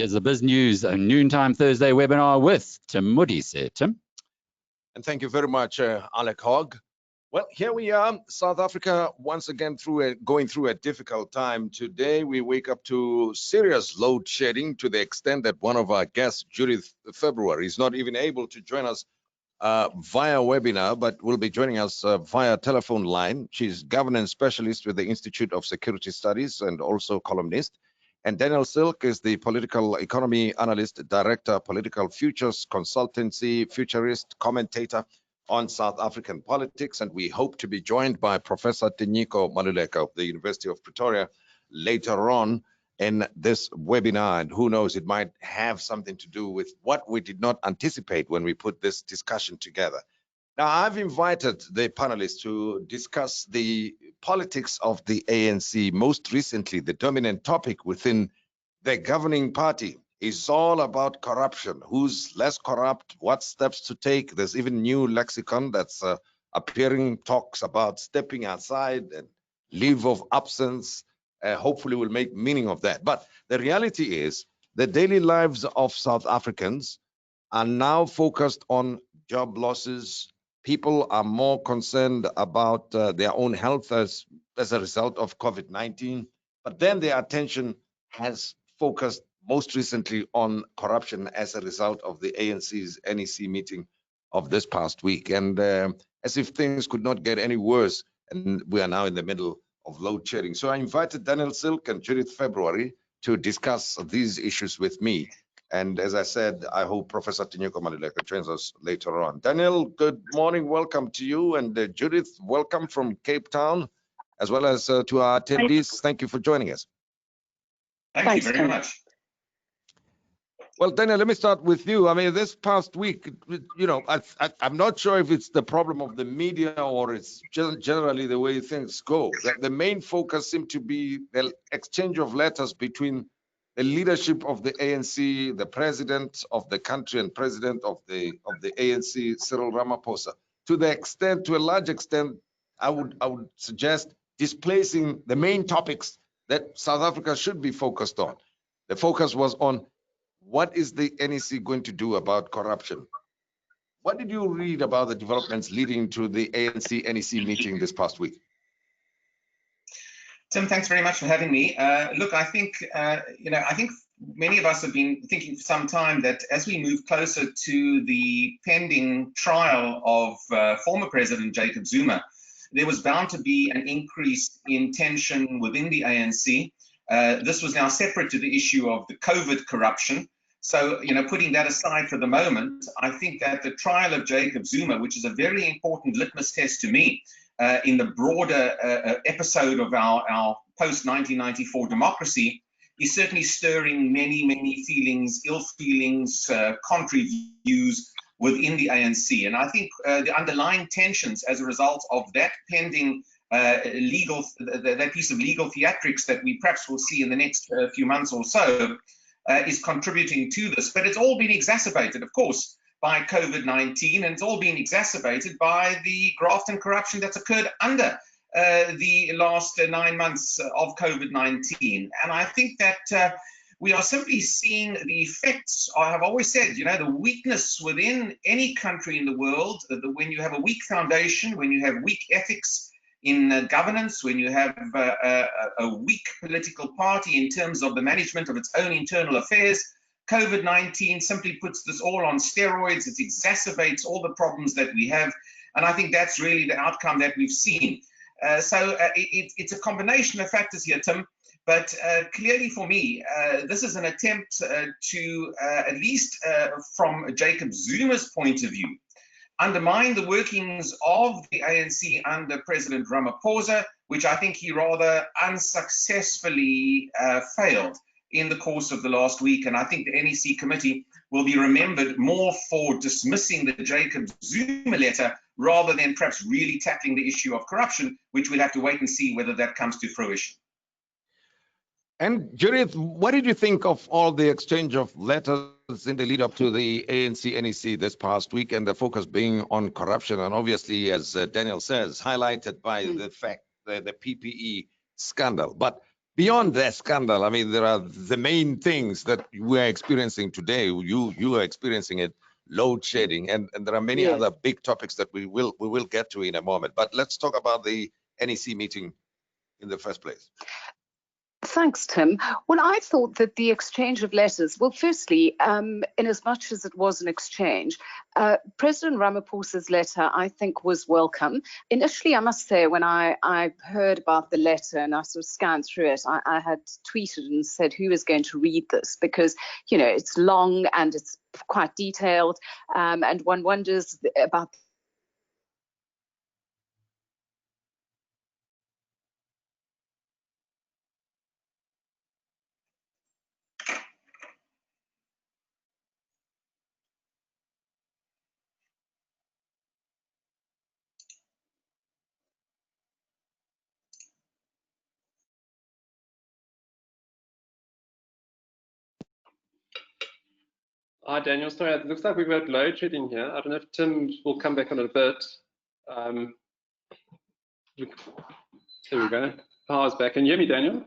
Here's the BizNews Noontime Thursday webinar with Tim Modise. Tim? And thank you very much, Alec Hogg. Well, here we are, South Africa, once again going through a difficult time. Today, we wake up to serious load shedding to the extent that one of our guests, Judith February, is not even able to join us via webinar, but will be joining us via telephone line. She's governance specialist with the Institute of Security Studies and also columnist. And Daniel Silke is the political economy analyst, director, political futures consultancy, futurist, commentator on South African politics. And we hope to be joined by Professor Tinyiko Maluleke of the University of Pretoria later on in this webinar. And who knows, it might have something to do with what we did not anticipate when we put this discussion together. Now, I've invited the panelists to discuss the politics of the ANC. Most recently, the dominant topic within the governing party is all about corruption. Who's less corrupt? What steps to take? There's even new lexicon that's appearing, talks about stepping aside and leave of absence. Hopefully, we'll make meaning of that. But the reality is the daily lives of South Africans are now focused on job losses. People are more concerned about their own health as a result of COVID-19, but then their attention has focused most recently on corruption as a result of the ANC's NEC meeting of this past week. And as if things could not get any worse, and we are now in the middle of load shedding. So I invited Daniel Silke and Judith February to discuss these issues with me. And as I said, I hope Professor Tinyiko Maluleke joins us later on. Daniel, good morning. Welcome to you. And Judith, welcome from Cape Town, as well as to our attendees. Thank you for joining us. Thank you very much. Well, Daniel, let me start with you. I mean, this past week, you know, I'm not sure if it's the problem of the media or it's generally the way things go. The main focus seemed to be the exchange of letters between the leadership of the ANC, the president of the country and president of the ANC, Cyril Ramaphosa, to a large extent, I would suggest displacing the main topics that South Africa should be focused on. The focus was on what is the NEC going to do about corruption? What did you read about the developments leading to the ANC-NEC meeting this past week? Tim, thanks very much for having me. Look, I think, I think many of us have been thinking for some time that as we move closer to the pending trial of former President Jacob Zuma, there was bound to be an increase in tension within the ANC. This was now separate to the issue of the COVID corruption. So, putting that aside for the moment, I think that the trial of Jacob Zuma, which is a very important litmus test to me, in the broader episode of our post-1994 democracy, is certainly stirring many feelings, ill feelings, contrary views within the ANC. And I think the underlying tensions as a result of that pending that piece of legal theatrics that we perhaps will see in the next few months or so is contributing to this. But it's all been exacerbated, of course, by COVID-19, and it's all been exacerbated by the graft and corruption that's occurred under the last 9 months of COVID-19. And I think that we are simply seeing the effects. I have always said, the weakness within any country in the world, when you have a weak foundation, when you have weak ethics in governance, when you have a weak political party in terms of the management of its own internal affairs, COVID-19 simply puts this all on steroids. It exacerbates all the problems that we have. And I think that's really the outcome that we've seen. So it's a combination of factors here, Tim. But clearly for me, this is an attempt to, at least from Jacob Zuma's point of view, undermine the workings of the ANC under President Ramaphosa, which I think he rather unsuccessfully failed in the course of the last week. And I think the NEC committee will be remembered more for dismissing the Jacob Zuma letter rather than perhaps really tackling the issue of corruption, which we'll have to wait and see whether that comes to fruition. And Judith, what did you think of all the exchange of letters in the lead up to the ANC-NEC this past week, and the focus being on corruption, and obviously, as Daniel says, highlighted by the fact that the PPE scandal? But Beyond that scandal, I mean, there are the main things that we're experiencing today. You are experiencing it, load shedding, and there are many Yes. other big topics that we will get to in a moment. But let's talk about the NEC meeting in the first place. Thanks, Tim. Well, I thought that the exchange of letters, well, firstly, in as much as it was an exchange, President Ramaphosa's letter, I think, was welcome. Initially, I must say, when I heard about the letter and I sort of scanned through it, I had tweeted and said, who is going to read this? Because, you know, it's long and it's quite detailed, and one wonders about Hi, Daniel. Sorry, it looks like we've got load shedding here. I don't know if Tim will come back on in a bit. There we go. Power's back. Can you hear me, Daniel?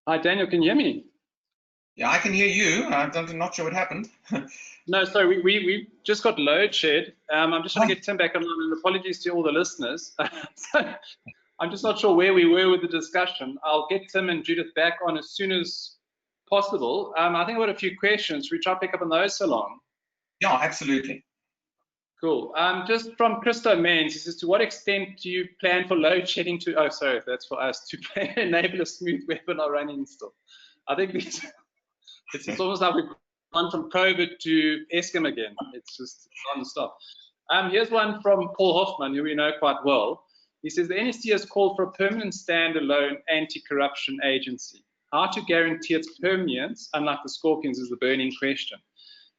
Hi, Daniel. Can you hear me? Yeah, I can hear you. I'm not sure what happened. No, sorry. We just got load shed. I'm just trying to get Tim back online, and apologies to all the listeners. So, I'm just not sure where we were with the discussion. I'll get Tim and Judith back on as soon as possible. I think I've got a few questions. We try to pick up on those so long. Yeah, absolutely. Cool. Just from Christo Mans, he says, to what extent do you plan for load shedding to, oh, sorry, that's for us, to enable a smooth webinar running still? I think it's almost like we've gone from COVID to Eskom again. It's just non-stop. Here's one from Paul Hoffman, who we know quite well. He says, the NEC has called for a permanent standalone anti-corruption agency. How to guarantee its permanence, unlike the Scorpions, is the burning question.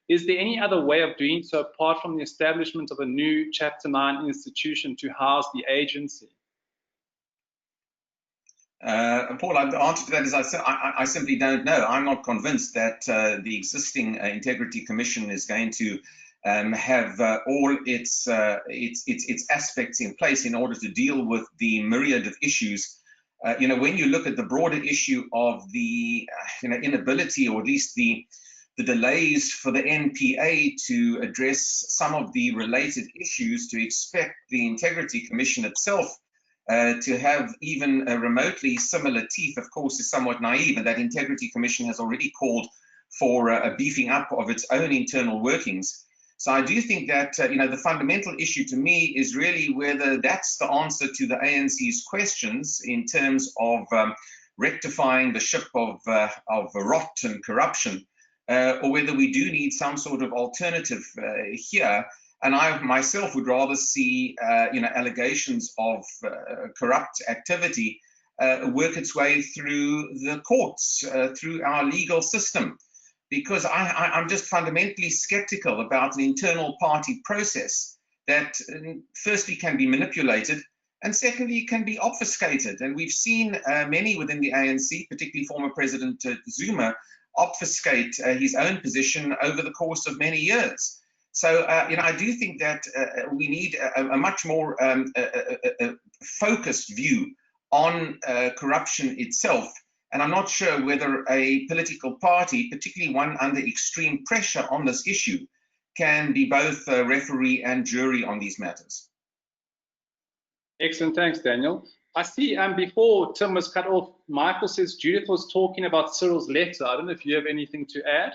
Is there any other way of doing so apart from the establishment of a new Chapter 9 institution to house the agency? Paul, the answer to that is I simply don't know. I'm not convinced that the existing Integrity Commission is going to have all its aspects in place in order to deal with the myriad of issues. When you look at the broader issue of the inability, or at least the the delays for the NPA to address some of the related issues, to expect the Integrity Commission itself to have even remotely similar teeth, of course, is somewhat naive, and that Integrity Commission has already called for a beefing up of its own internal workings. So I do think that the fundamental issue to me is really whether that's the answer to the ANC's questions in terms of rectifying the ship of rot and corruption, or whether we do need some sort of alternative here. And I myself would rather see allegations of corrupt activity work its way through the courts, through our legal system, because I'm just fundamentally skeptical about an internal party process that firstly can be manipulated and secondly can be obfuscated. And we've seen many within the ANC, particularly former President Zuma, obfuscate his own position over the course of many years. So, I do think that we need a much more focused view on corruption itself. And I'm not sure whether a political party, particularly one under extreme pressure on this issue, can be both referee and jury on these matters. Excellent, thanks, Daniel. I see before Tim was cut off, Michael says Judith was talking about Cyril's letter. I don't know if you have anything to add.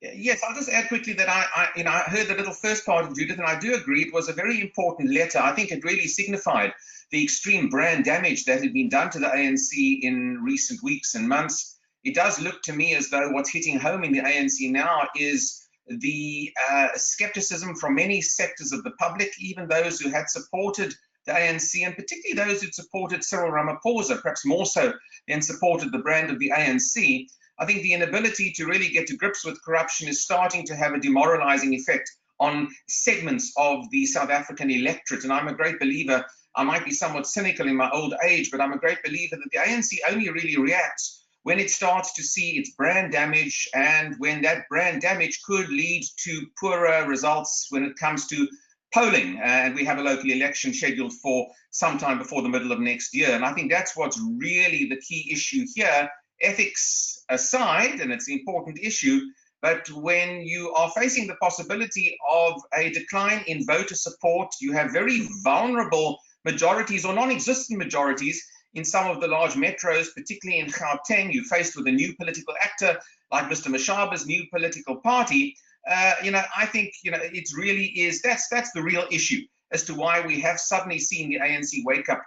Yes, I'll just add quickly that I heard the little first part of Judith, and I do agree it was a very important letter. I think it really signified the extreme brand damage that had been done to the ANC in recent weeks and months. It does look to me as though what's hitting home in the ANC now is the skepticism from many sectors of the public, even those who had supported the ANC, and particularly those who supported Cyril Ramaphosa, perhaps more so than supported the brand of the ANC. I think the inability to really get to grips with corruption is starting to have a demoralizing effect on segments of the South African electorate. And I'm a great believer, I might be somewhat cynical in my old age, but I'm a great believer that the ANC only really reacts when it starts to see its brand damage, and when that brand damage could lead to poorer results when it comes to polling. And we have a local election scheduled for sometime before the middle of next year. And I think that's what's really the key issue here. Ethics aside, and it's an important issue, but when you are facing the possibility of a decline in voter support, you have very vulnerable majorities or non-existent majorities in some of the large metros, particularly in Gauteng. You're faced with a new political actor like Mr. Mashaba's new political party. I think it really is, that's the real issue as to why we have suddenly seen the ANC wake up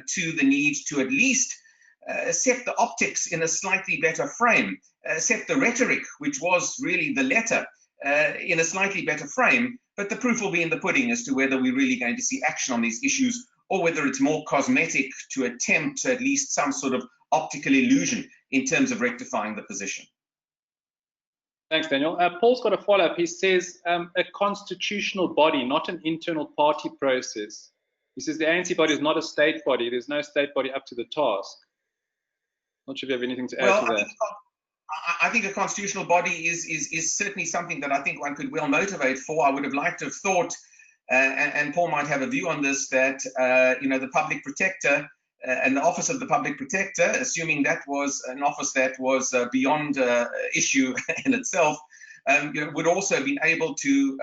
to the need to at least set the optics in a slightly better frame, set the rhetoric, which was really the letter, in a slightly better frame. But the proof will be in the pudding as to whether we're really going to see action on these issues, or whether it's more cosmetic to attempt at least some sort of optical illusion in terms of rectifying the position. Thanks, Daniel. Paul's got a follow-up. He says a constitutional body, not an internal party process. He says the ANC body is not a state body. There's no state body up to the task. Not sure if you have anything to add to that. I think a constitutional body is certainly something that I think one could well motivate for. I would have liked to have thought, and Paul might have a view on this, that the public protector and the office of the public protector, assuming that was an office that was beyond issue in itself, would also have been able to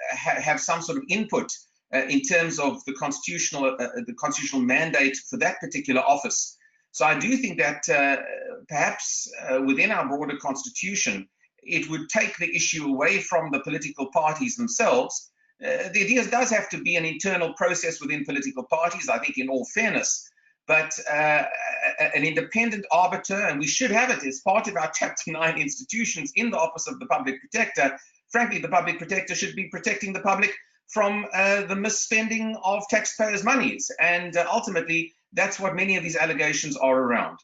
have some sort of input in terms of the constitutional mandate for that particular office. So I do think that perhaps within our broader constitution, it would take the issue away from the political parties themselves. The idea does have to be an internal process within political parties, I think, in all fairness, but an independent arbiter, and we should have it as part of our Chapter 9 institutions in the Office of the Public Protector. Frankly, the Public Protector should be protecting the public from the misspending of taxpayers' monies, and ultimately, that's what many of these allegations are around.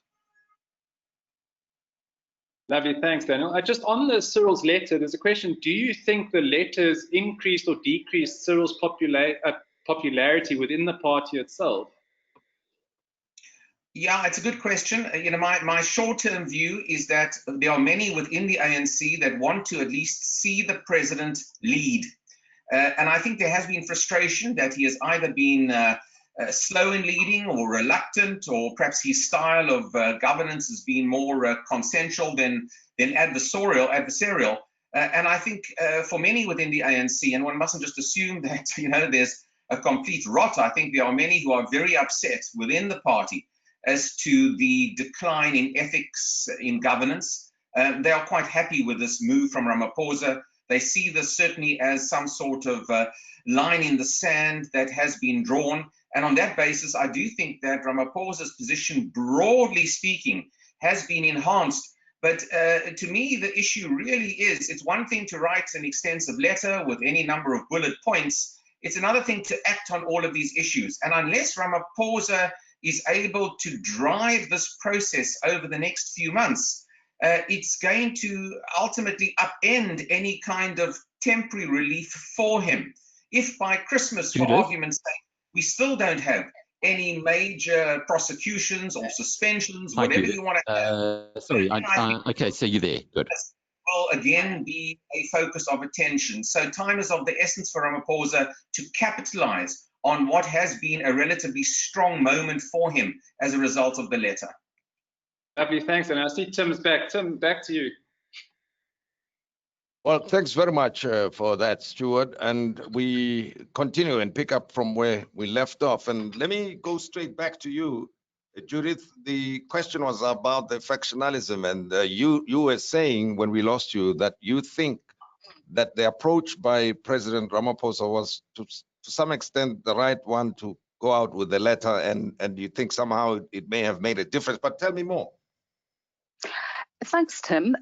Lovely, thanks, Daniel. Just on the Cyril's letter, there's a question. Do you think the letters increased or decreased Cyril's popularity within the party itself? Yeah, it's a good question. My short-term view is that there are many within the ANC that want to at least see the president lead. And I think there has been frustration that he has either been slow in leading or reluctant, or perhaps his style of governance has been more consensual than adversarial. And I think for many within the ANC, and one mustn't just assume that there's a complete rot. I think there are many who are very upset within the party as to the decline in ethics in governance. They are quite happy with this move from Ramaphosa. They see this certainly as some sort of line in the sand that has been drawn. And on that basis, I do think that Ramaphosa's position, broadly speaking, has been enhanced. But to me, the issue really is, it's one thing to write an extensive letter with any number of bullet points. It's another thing to act on all of these issues. And unless Ramaphosa is able to drive this process over the next few months, it's going to ultimately upend any kind of temporary relief for him. If by Christmas, for argument's sake, we still don't have any major prosecutions or suspensions, whatever you want to have. Sorry, okay, so you're there. Good. Will again be a focus of attention. So time is of the essence for Ramaphosa to capitalize on what has been a relatively strong moment for him as a result of the letter. Lovely, thanks. And I see Tim's back. Tim, back to you. Well, thanks very much for that, Stuart. And we continue and pick up from where we left off. And let me go straight back to you, Judith. The question was about the factionalism. And you were saying when we lost you that you think that the approach by President Ramaphosa was to some extent the right one to go out with the letter, and you think somehow it may have made a difference. But tell me more. Thanks, Tim.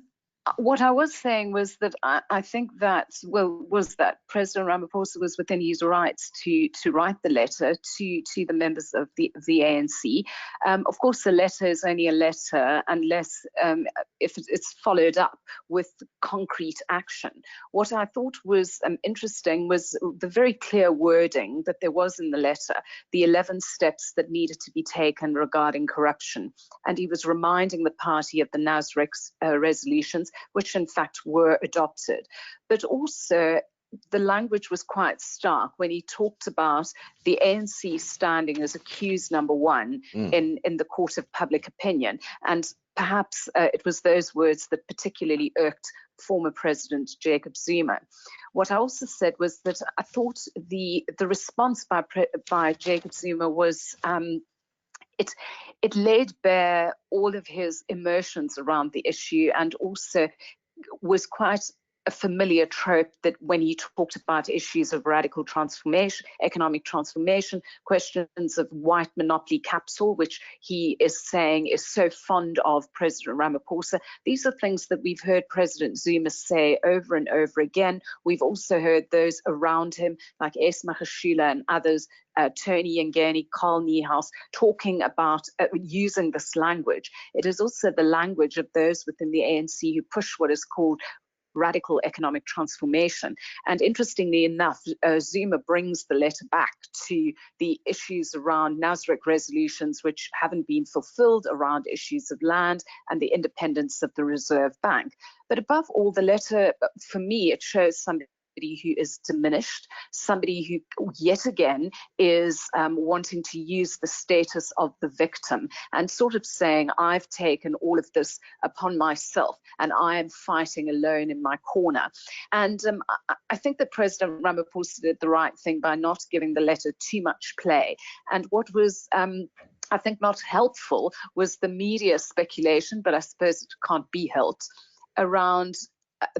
What I was saying was that I think that, that President Ramaphosa was within his rights to write the letter to the members of the ANC. Of course, the letter is only a letter unless if it's followed up with concrete action. What I thought was interesting was the very clear wording that there was in the letter, the 11 steps that needed to be taken regarding corruption. And he was reminding the party of the Nasrec resolutions, which in fact were adopted. But also the language was quite stark when he talked about the ANC standing as accused number one in the court of public opinion. And perhaps it was those words that particularly irked former President Jacob Zuma. What I also said was that I thought the response by Jacob Zuma was it laid bare all of his emotions around the issue, and also was quite a familiar trope that when he talked about issues of radical transformation, economic transformation, questions of white monopoly capital, which he is saying is so fond of President Ramaphosa. These are things that we've heard President Zuma say over and over again. We've also heard those around him, like Esma Khashila and others, Tony Ngeni, Carl Niehaus, talking about using this language. It is also the language of those within the ANC who push what is called radical economic transformation. And interestingly enough, Zuma brings the letter back to the issues around Nasrec resolutions, which haven't been fulfilled, around issues of land and the independence of the Reserve Bank. But above all, the letter, for me, it shows somebody who is diminished, somebody who yet again is wanting to use the status of the victim and sort of saying, I've taken all of this upon myself and I am fighting alone in my corner. And I think that President Ramaphosa did the right thing by not giving the letter too much play. And what was I think not helpful was the media speculation, but I suppose it can't be helped, around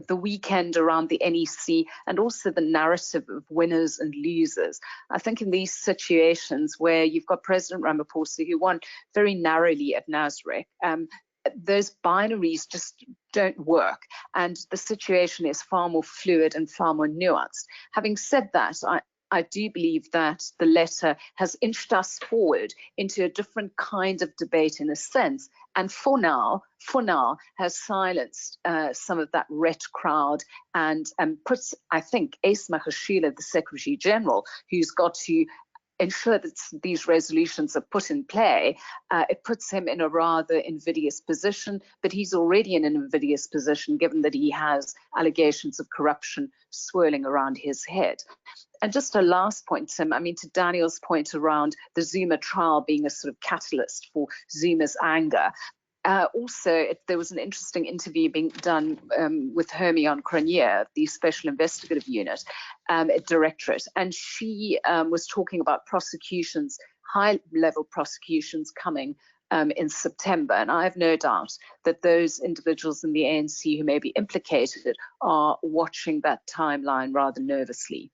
the weekend around the NEC and also the narrative of winners and losers. I think in these situations where you've got President Ramaphosa who won very narrowly at Nasrec, those binaries just don't work, and the situation is far more fluid and far more nuanced. Having said that, I do believe that the letter has inched us forward into a different kind of debate in a sense, and for now has silenced some of that ret crowd and puts, I think, Esma Khashila, the Secretary General, who's got to ensure that these resolutions are put in play, it puts him in a rather invidious position. But he's already in an invidious position, given that he has allegations of corruption swirling around his head. And just a last point, Tim, I mean, to Daniel's point around the Zuma trial being a sort of catalyst for Zuma's anger. There was an interesting interview being done with Hermie on Cronje, the Special Investigative Unit Directorate, and she was talking about prosecutions, high-level prosecutions coming in September. And I have no doubt that those individuals in the ANC who may be implicated are watching that timeline rather nervously.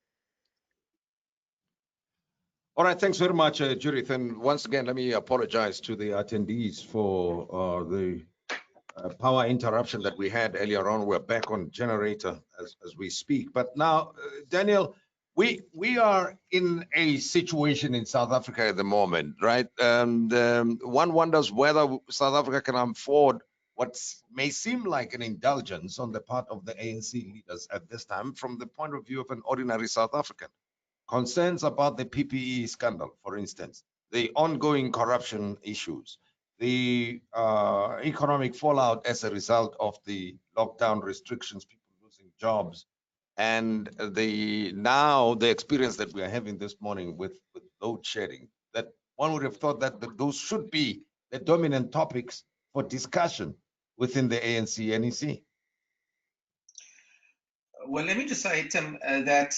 All right, thanks very much, Judith. And once again, let me apologize to the attendees for the power interruption that we had earlier on. We're back on generator as we speak. But now, Daniel, we are in a situation in South Africa at the moment, right? And one wonders whether South Africa can afford what may seem like an indulgence on the part of the ANC leaders at this time from the point of view of an ordinary South African. Concerns about the PPE scandal, for instance, the ongoing corruption issues, the economic fallout as a result of the lockdown restrictions, people losing jobs, and the experience that we are having this morning with load shedding, that one would have thought that those should be the dominant topics for discussion within the ANC NEC. Well, let me just say, Tim, that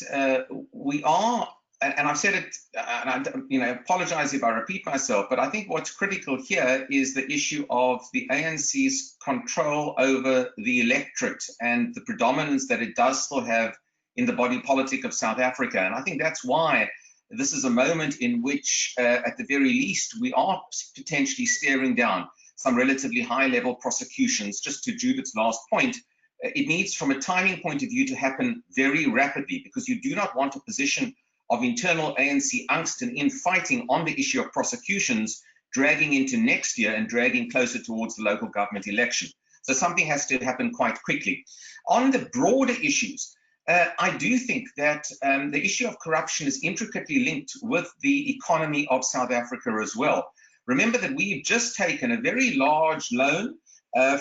we are, and I've said it, and I apologize if I repeat myself, but I think what's critical here is the issue of the ANC's control over the electorate and the predominance that it does still have in the body politic of South Africa. And I think that's why this is a moment in which, at the very least, we are potentially staring down some relatively high-level prosecutions. Just to Judith's last point, it needs, from a timing point of view, to happen very rapidly, because you do not want a position of internal ANC angst and infighting on the issue of prosecutions dragging into next year and dragging closer towards the local government election. So something has to happen quite quickly. On the broader issues, I do think that the issue of corruption is intricately linked with the economy of South Africa as well. Remember that we've just taken a very large loan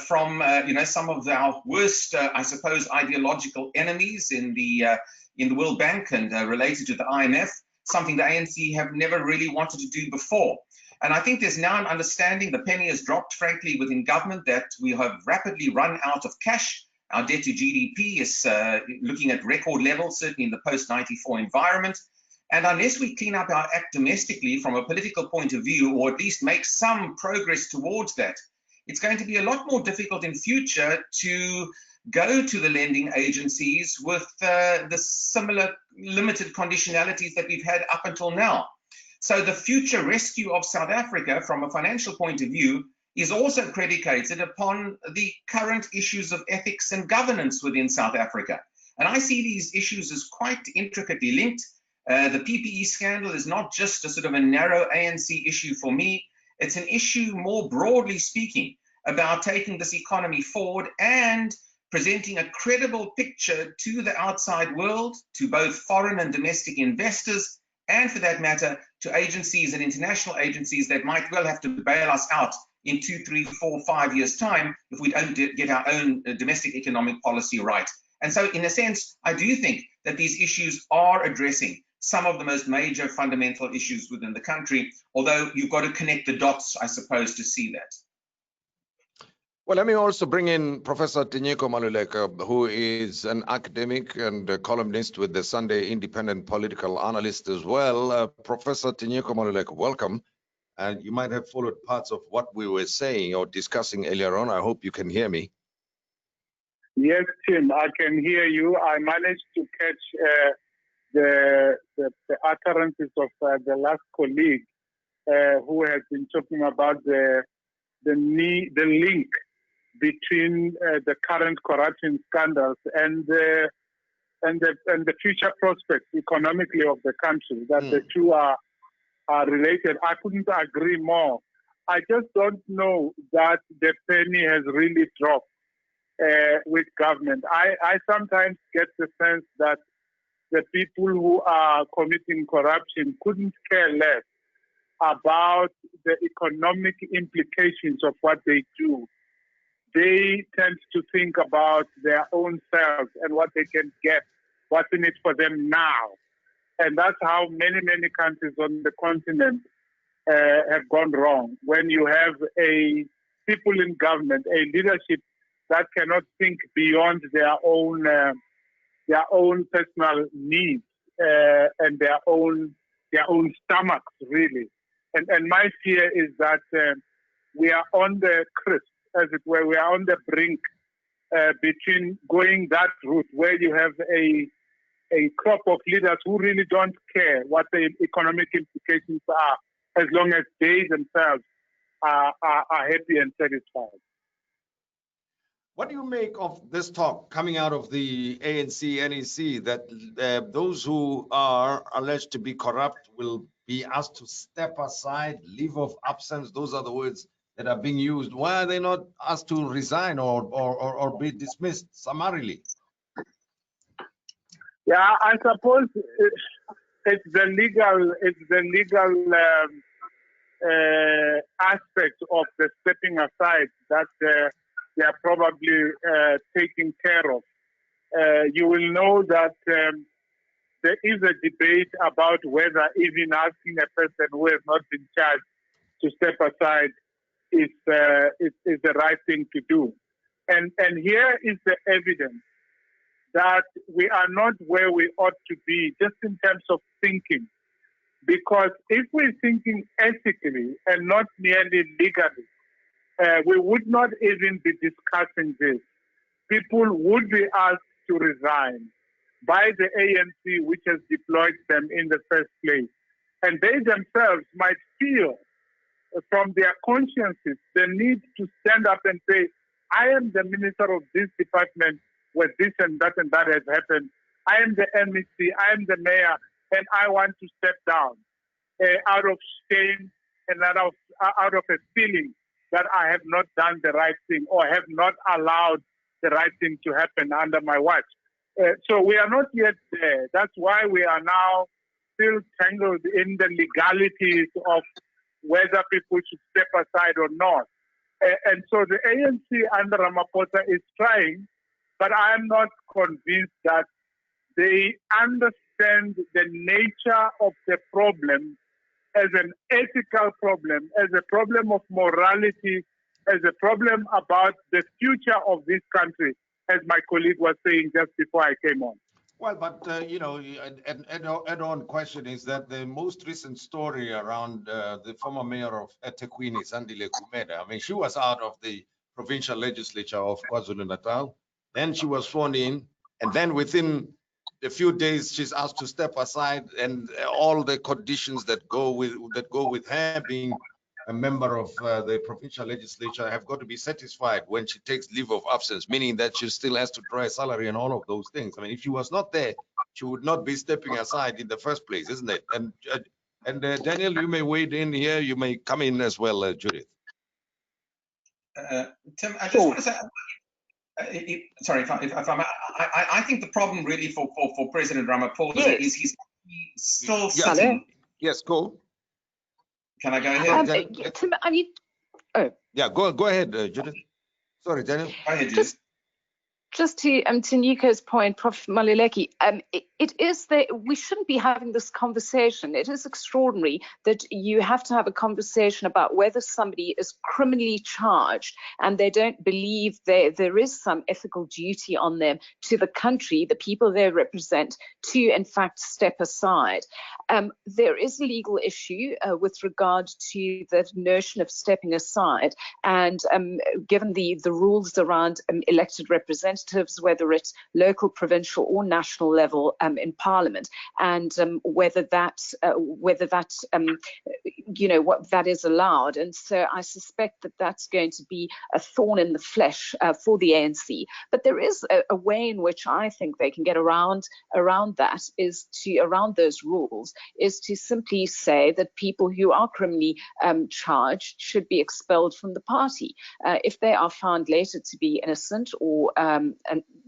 from some of our worst, I suppose, ideological enemies in the World Bank and related to the IMF, something the ANC have never really wanted to do before. And I think there's now an understanding, the penny has dropped, frankly, within government, that we have rapidly run out of cash. Our debt to GDP is looking at record levels, certainly in the post-94 environment. And unless we clean up our act domestically from a political point of view, or at least make some progress towards that, it's going to be a lot more difficult in future to go to the lending agencies with the similar limited conditionalities that we've had up until now. So the future rescue of South Africa from a financial point of view is also predicated upon the current issues of ethics and governance within South Africa. And I see these issues as quite intricately linked. The PPE scandal is not just a sort of a narrow ANC issue for me. It's an issue, more broadly speaking, about taking this economy forward and presenting a credible picture to the outside world, to both foreign and domestic investors, and for that matter, to agencies and international agencies that might well have to bail us out in 2, 3, 4, 5 years' time if we don't get our own domestic economic policy right. And so, in a sense, I do think that these issues are addressing some of the most major fundamental issues within the country, although you've got to connect the dots, I suppose, to see that. Well, let me also bring in Professor Tinyiko Maluleke, who is an academic and a columnist with the Sunday Independent Political Analyst as well. Professor Tinyiko Maluleke, welcome. And you might have followed parts of what we were saying or discussing earlier on. I hope you can hear me. Yes, Tim, I can hear you. I managed to catch the utterances of the last colleague who has been talking about the link between the current corruption scandals and the future prospects economically of the country, that the two are related. I couldn't agree more. I just don't know that the penny has really dropped with government. I sometimes get the sense that the people who are committing corruption couldn't care less about the economic implications of what they do. They tend to think about their own selves and what they can get, what's in it for them now. And that's how many, many countries on the continent have gone wrong. When you have a people in government, a leadership that cannot think beyond their own personal needs and their own stomachs, really. And my fear is that we are on the crisp, as it were. We are on the brink between going that route where you have a crop of leaders who really don't care what the economic implications are, as long as they themselves are happy and satisfied. What do you make of this talk coming out of the ANC, NEC, that those who are alleged to be corrupt will be asked to step aside, leave of absence? Those are the words that are being used. Why are they not asked to resign or be dismissed summarily? Yeah, I suppose it's the legal aspect of the stepping aside that they are probably taking care of. You will know that there is a debate about whether even asking a person who has not been charged to step aside is the right thing to do. And here is the evidence that we are not where we ought to be, just in terms of thinking. Because if we're thinking ethically and not merely legally, we would not even be discussing this. People would be asked to resign by the ANC, which has deployed them in the first place. And they themselves might feel from their consciences the need to stand up and say, I am the minister of this department where this and that has happened. I am the MEC, I am the mayor, and I want to step down out of shame and out of a feeling that I have not done the right thing or have not allowed the right thing to happen under my watch. So we are not yet there. That's why we are now still tangled in the legalities of whether people should step aside or not. And so the ANC under Ramaphosa is trying, but I am not convinced that they understand the nature of the problem as an ethical problem, as a problem of morality, as a problem about the future of this country, as my colleague was saying just before I came on. Well, but you know, an add-on question is that the most recent story around the former mayor of eThekwini, Sandile Kumeda, I mean, she was out of the provincial legislature of KwaZulu-Natal. Then she was sworn in, and then within a few days, she's asked to step aside, and all the conditions that go with her being a member of the provincial legislature have got to be satisfied when she takes leave of absence, meaning that she still has to draw a salary and all of those things. I mean, if she was not there, she would not be stepping aside in the first place, isn't it? And Daniel, you may wade in here. You may come in as well, Judith. Tim, I just want to say, sorry, if I think the problem really for President Ramaphosa is he's still sitting. Yes, go. Can I go ahead? Tim, I mean, oh. Yeah, go ahead, Judith. Sorry, Daniel. Go ahead, Judith. Just to Tinyiko's point, Prof. Maluleke, it is that we shouldn't be having this conversation. It is extraordinary that you have to have a conversation about whether somebody is criminally charged and they don't believe there is some ethical duty on them to the country, the people they represent, to in fact step aside. There is a legal issue with regard to the notion of stepping aside, and given the rules around elected representatives, whether it's local, provincial, or national level in Parliament, and whether that you know what that is allowed. And so I suspect that that's going to be a thorn in the flesh for the ANC. But there is a way in which I think they can get around that, is to around those rules, is to simply say that people who are criminally charged should be expelled from the party if they are found later to be innocent, or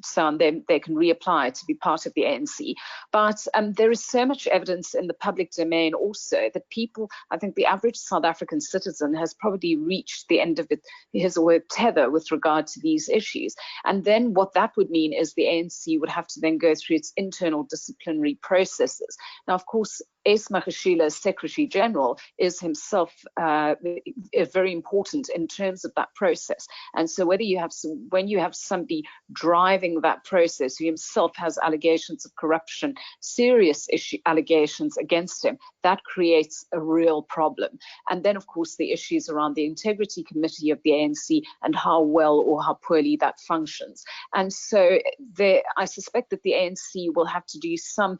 so on, they can reapply to be part of the ANC. But there is so much evidence in the public domain also that people, I think the average South African citizen has probably reached the end of his or her tether with regard to these issues. And then what that would mean is the ANC would have to then go through its internal disciplinary processes. Now, of course, Ace Magashila, Secretary General, is himself very important in terms of that process. And so when you have somebody driving that process who himself has allegations of corruption, serious allegations against him, that creates a real problem. And then, of course, the issues around the Integrity Committee of the ANC and how well or how poorly that functions. And so I suspect that the ANC will have to do some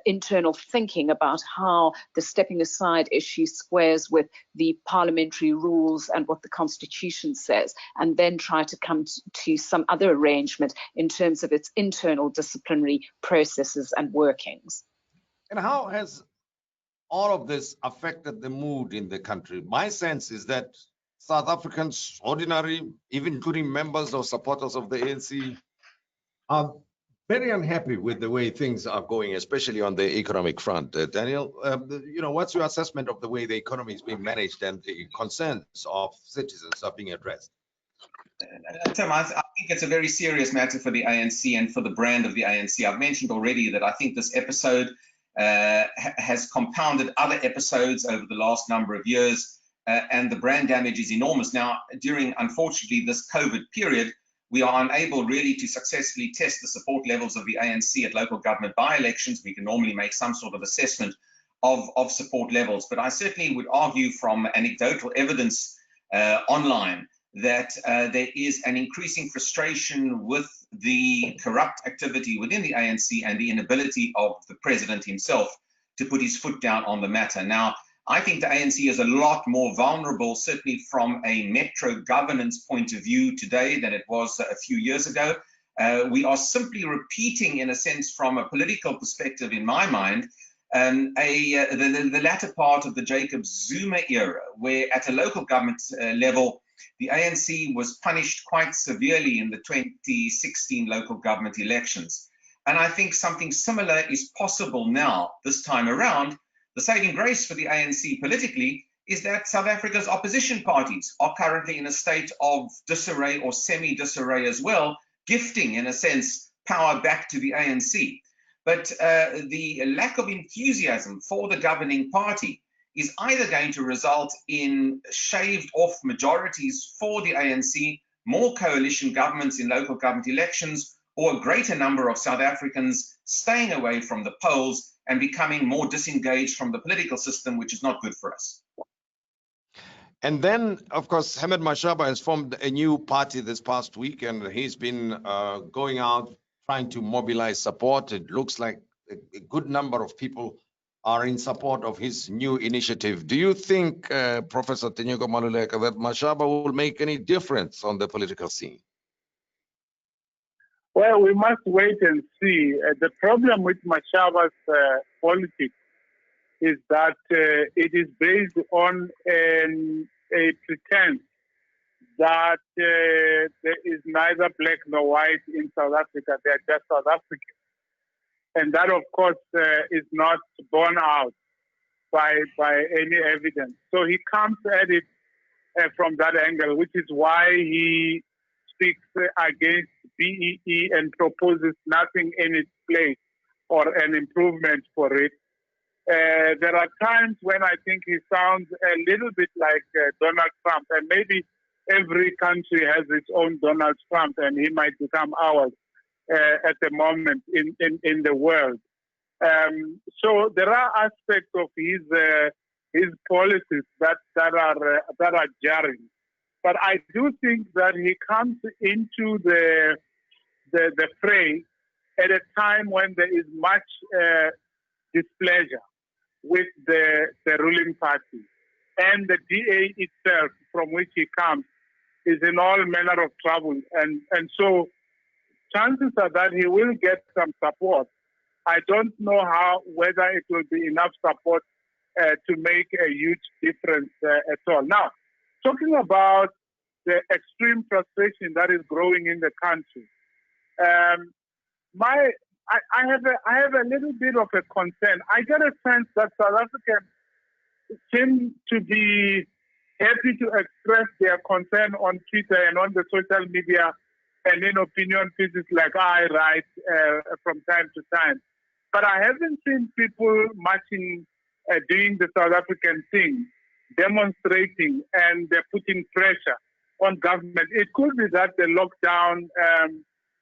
internal thinking about how the stepping aside issue squares with the parliamentary rules and what the Constitution says, and then try to come to some other arrangement in terms of its internal disciplinary processes and workings. And how has all of this affected the mood in the country? My sense is that South Africans, ordinary, even including members or supporters of the ANC, are very unhappy with the way things are going, especially on the economic front. Daniel, what's your assessment of the way the economy is being managed and the concerns of citizens are being addressed? Tim, I think it's a very serious matter for the ANC and for the brand of the ANC. I've mentioned already that I think this episode has compounded other episodes over the last number of years, and the brand damage is enormous. Now, during, unfortunately, this COVID period, we are unable really to successfully test the support levels of the ANC at local government by-elections. We can normally make some sort of assessment of support levels, but I certainly would argue from anecdotal evidence online that there is an increasing frustration with the corrupt activity within the ANC and the inability of the president himself to put his foot down on the matter. Now, I think the ANC is a lot more vulnerable, certainly from a metro governance point of view today than it was a few years ago. We are simply repeating, in a sense, from a political perspective, in my mind, the latter part of the Jacob Zuma era, where at a local government level, the ANC was punished quite severely in the 2016 local government elections. And I think something similar is possible now, this time around. The saving grace for the ANC politically is that South Africa's opposition parties are currently in a state of disarray or semi-disarray as well, gifting, in a sense, power back to the ANC. But the lack of enthusiasm for the governing party is either going to result in shaved off majorities for the ANC, more coalition governments in local government elections, or a greater number of South Africans staying away from the polls and becoming more disengaged from the political system, which is not good for us. And then, of course, Hamed Mashaba has formed a new party this past week, and he's been going out trying to mobilize support. It looks like a good number of people are in support of his new initiative. Do you think, Professor Tinyiko Maluleke, that Mashaba will make any difference on the political scene? Well, we must wait and see. The problem with Mashaba's politics is that it is based on a pretense that there is neither black nor white in South Africa. They are just South Africans. And that, of course, is not borne out by any evidence. So he comes at it from that angle, which is why he speaks against BEE and proposes nothing in its place or an improvement for it. There are times when I think he sounds a little bit like Donald Trump, and maybe every country has its own Donald Trump, and he might become ours at the moment in the world. So there are aspects of his policies that are jarring. But I do think that he comes into the fray at a time when there is much displeasure with the ruling party. And the DA itself, from which he comes, is in all manner of trouble. And so chances are that he will get some support. I don't know whether it will be enough support to make a huge difference at all. Now, talking about the extreme frustration that is growing in the country, I have a little bit of a concern. I get a sense that South Africans seem to be happy to express their concern on Twitter and on the social media and in opinion pieces like I write from time to time. But I haven't seen people marching, doing the South African thing, demonstrating and putting pressure on government. It could be that the lockdown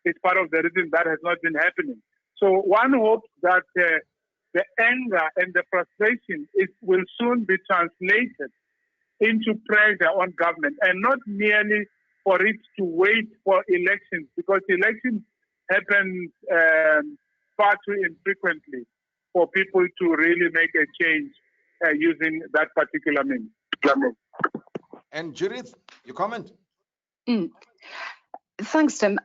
is part of the reason that has not been happening. So one hopes that the anger and the frustration will soon be translated into pressure on government, and not merely for it to wait for elections, because elections happen far too infrequently for people to really make a change using that particular means. And Judith, your comment? Thanks, Tim.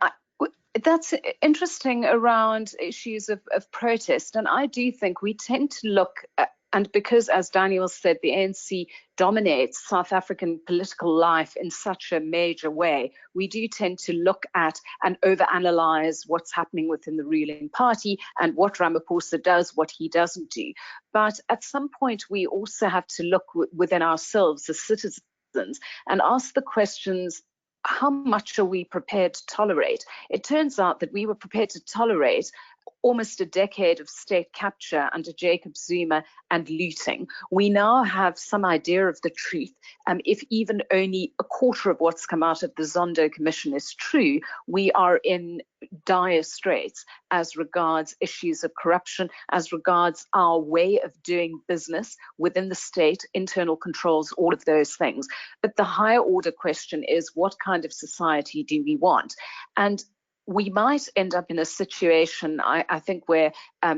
That's interesting around issues of protest. And I do think we tend to look at, and because, as Daniel said, the ANC dominates South African political life in such a major way, we do tend to look at and overanalyze what's happening within the ruling party and what Ramaphosa does, what he doesn't do. But at some point, we also have to look within ourselves as citizens and ask the questions, how much are we prepared to tolerate? It turns out that we were prepared to tolerate almost a decade of state capture under Jacob Zuma and looting. We now have some idea of the truth. If even only a quarter of what's come out of the Zondo Commission is true, we are in dire straits as regards issues of corruption, as regards our way of doing business within the state, internal controls, all of those things. But the higher order question is, what kind of society do we want? And we might end up in a situation, I think, where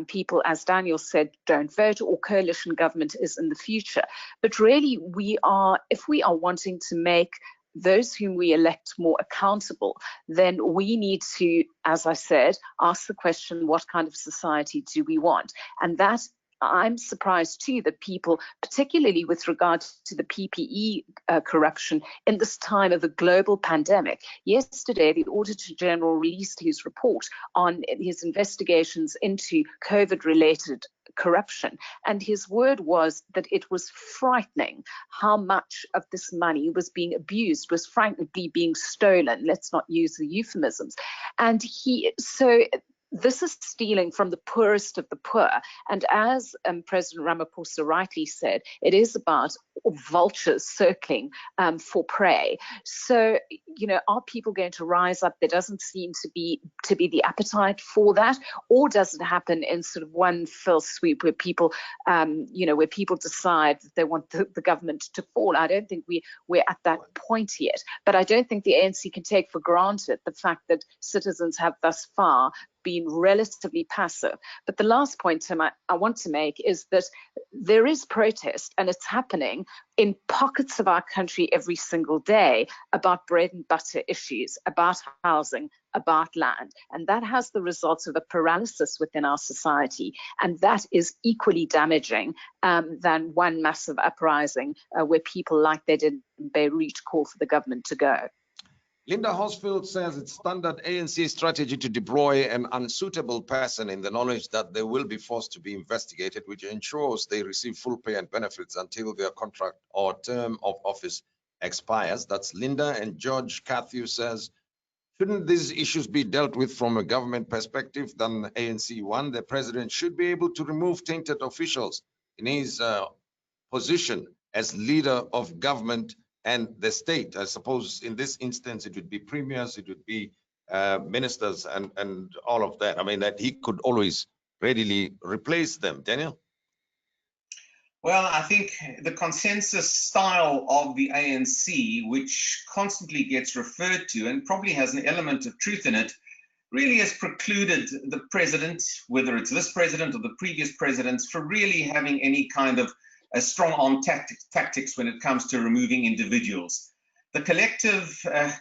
people, as Daniel said, don't vote, or coalition government is in the future. But really, if we are wanting to make those whom we elect more accountable, then we need to, as I said, ask the question, what kind of society do we want? And that, I'm surprised too that people, particularly with regard to the PPE corruption in this time of a global pandemic. Yesterday, the Auditor General released his report on his investigations into COVID-related corruption. And his word was that it was frightening how much of this money was being abused, was frankly being stolen. Let's not use the euphemisms. And this is stealing from the poorest of the poor. And as President Ramaphosa rightly said, it is about vultures circling for prey. So, are people going to rise up? There doesn't seem to be the appetite for that. Or does it happen in sort of one fell swoop where people, where people decide that they want the government to fall? I don't think we're at that point yet. But I don't think the ANC can take for granted the fact that citizens have thus far been relatively passive. But the last point, Tim, I want to make is that there is protest, and it's happening in pockets of our country every single day about bread and butter issues, about housing, about land. And that has the results of a paralysis within our society. And that is equally damaging than one massive uprising where people, like they did in Beirut, call for the government to go. Linda Hosfield says it's standard ANC strategy to deploy an unsuitable person in the knowledge that they will be forced to be investigated, which ensures they receive full pay and benefits until their contract or term of office expires. That's Linda. And George Cathew says, shouldn't these issues be dealt with from a government perspective than ANC one? The president should be able to remove tainted officials in his position as leader of government and the state. I suppose in this instance, it would be premiers, it would be ministers and all of that. I mean, that he could always readily replace them. Daniel? Well, I think the consensus style of the ANC, which constantly gets referred to and probably has an element of truth in it, really has precluded the president, whether it's this president or the previous presidents, for really having any kind of a strong arm tactics when it comes to removing individuals. The collective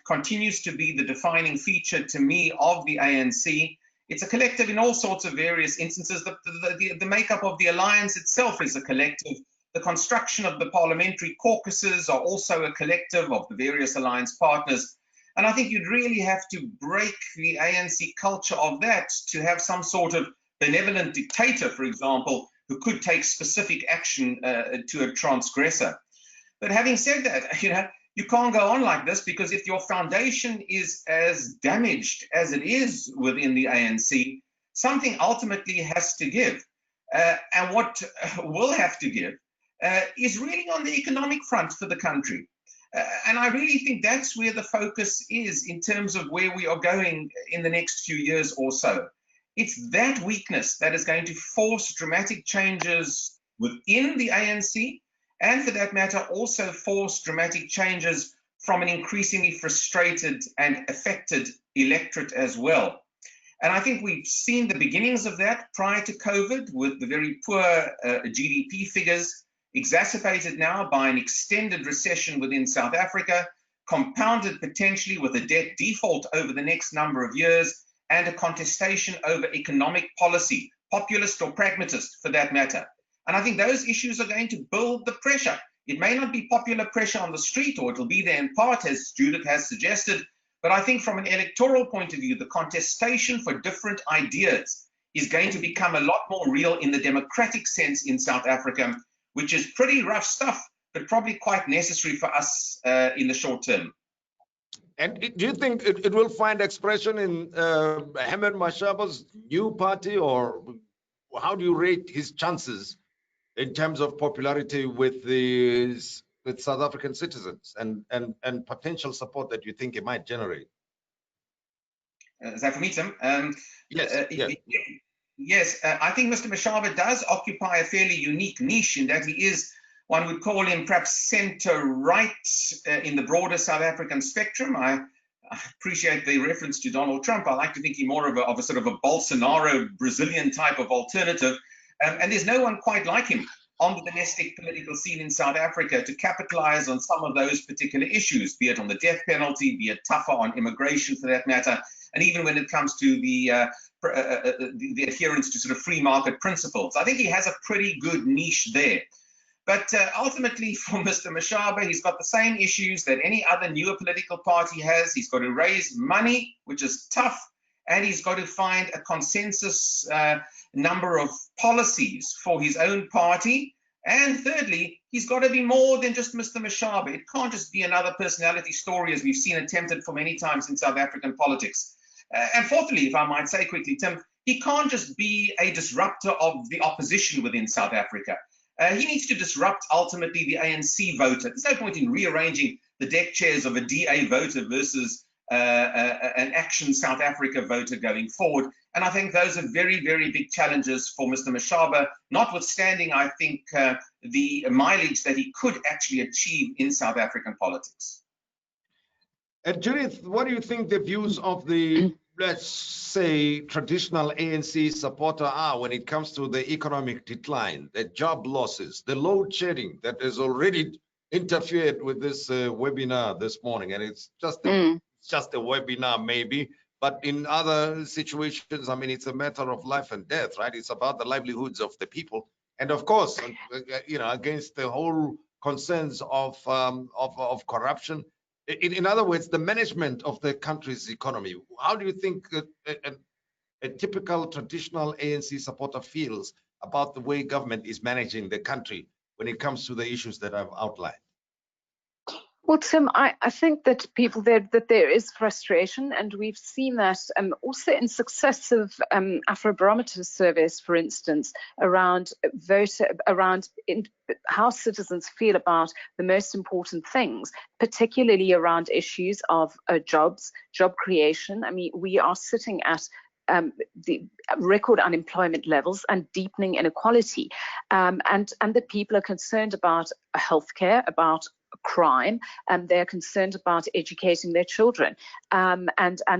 continues to be the defining feature to me of the ANC. It's a collective in all sorts of various instances. The makeup of the alliance itself is a collective. The construction of the parliamentary caucuses are also a collective of the various alliance partners. And I think you'd really have to break the ANC culture of that to have some sort of benevolent dictator, for example, who could take specific action to a transgressor. But having said that, you can't go on like this, because if your foundation is as damaged as it is within the ANC, something ultimately has to give. And what will have to give is really on the economic front for the country. And I really think that's where the focus is in terms of where we are going in the next few years or so. It's that weakness that is going to force dramatic changes within the ANC, and for that matter, also force dramatic changes from an increasingly frustrated and affected electorate as well. And I think we've seen the beginnings of that prior to COVID, with the very poor GDP figures, exacerbated now by an extended recession within South Africa, compounded potentially with a debt default over the next number of years, and a contestation over economic policy, populist or pragmatist for that matter. And I think those issues are going to build the pressure. It may not be popular pressure on the street, or it'll be there in part, as Judith has suggested, but I think from an electoral point of view, the contestation for different ideas is going to become a lot more real in the democratic sense in South Africa, which is pretty rough stuff, but probably quite necessary for us in the short term. And do you think it will find expression in Ahmed Mashaba's new party, or how do you rate his chances in terms of popularity with South African citizens and potential support that you think it might generate? Is that for me, Tim? Yes. Yes, I think Mr. Mashaba does occupy a fairly unique niche in that he is, one would call him perhaps centre-right in the broader South African spectrum. I appreciate the reference to Donald Trump. I like to think he's more of a sort of a Bolsonaro Brazilian type of alternative. And there's no one quite like him on the domestic political scene in South Africa to capitalize on some of those particular issues, be it on the death penalty, be it tougher on immigration for that matter, and even when it comes to the adherence to sort of free market principles. I think he has a pretty good niche there. But ultimately, for Mr. Mashaba, he's got the same issues that any other newer political party has. He's got to raise money, which is tough, and he's got to find a consensus number of policies for his own party. And thirdly, he's got to be more than just Mr. Mashaba. It can't just be another personality story, as we've seen attempted for many times in South African politics. And fourthly, if I might say quickly, Tim, he can't just be a disruptor of the opposition within South Africa. He needs to disrupt ultimately the ANC voter. There's no point in rearranging the deck chairs of a DA voter versus an Action South Africa voter going forward. And I think those are very, very big challenges for Mr. Mashaba, notwithstanding, I think, the mileage that he could actually achieve in South African politics. And Judith, what do you think the views of the, let's say, traditional ANC supporter are when it comes to the economic decline, the job losses, the load shedding that has already interfered with this webinar this morning? And it's just a webinar maybe, but in other situations, I mean, it's a matter of life and death, right? It's about the livelihoods of the people. And of course, you know, against the whole concerns of corruption. In other words, the management of the country's economy. How do you think a typical traditional ANC supporter feels about the way government is managing the country when it comes to the issues that I've outlined? Well, Tim, I think that there is frustration, and we've seen that also in successive Afrobarometer surveys, for instance, around how citizens feel about the most important things, particularly around issues of jobs, job creation. I mean, we are sitting at the record unemployment levels and deepening inequality, and that people are concerned about healthcare, about crime, and they're concerned about educating their children, and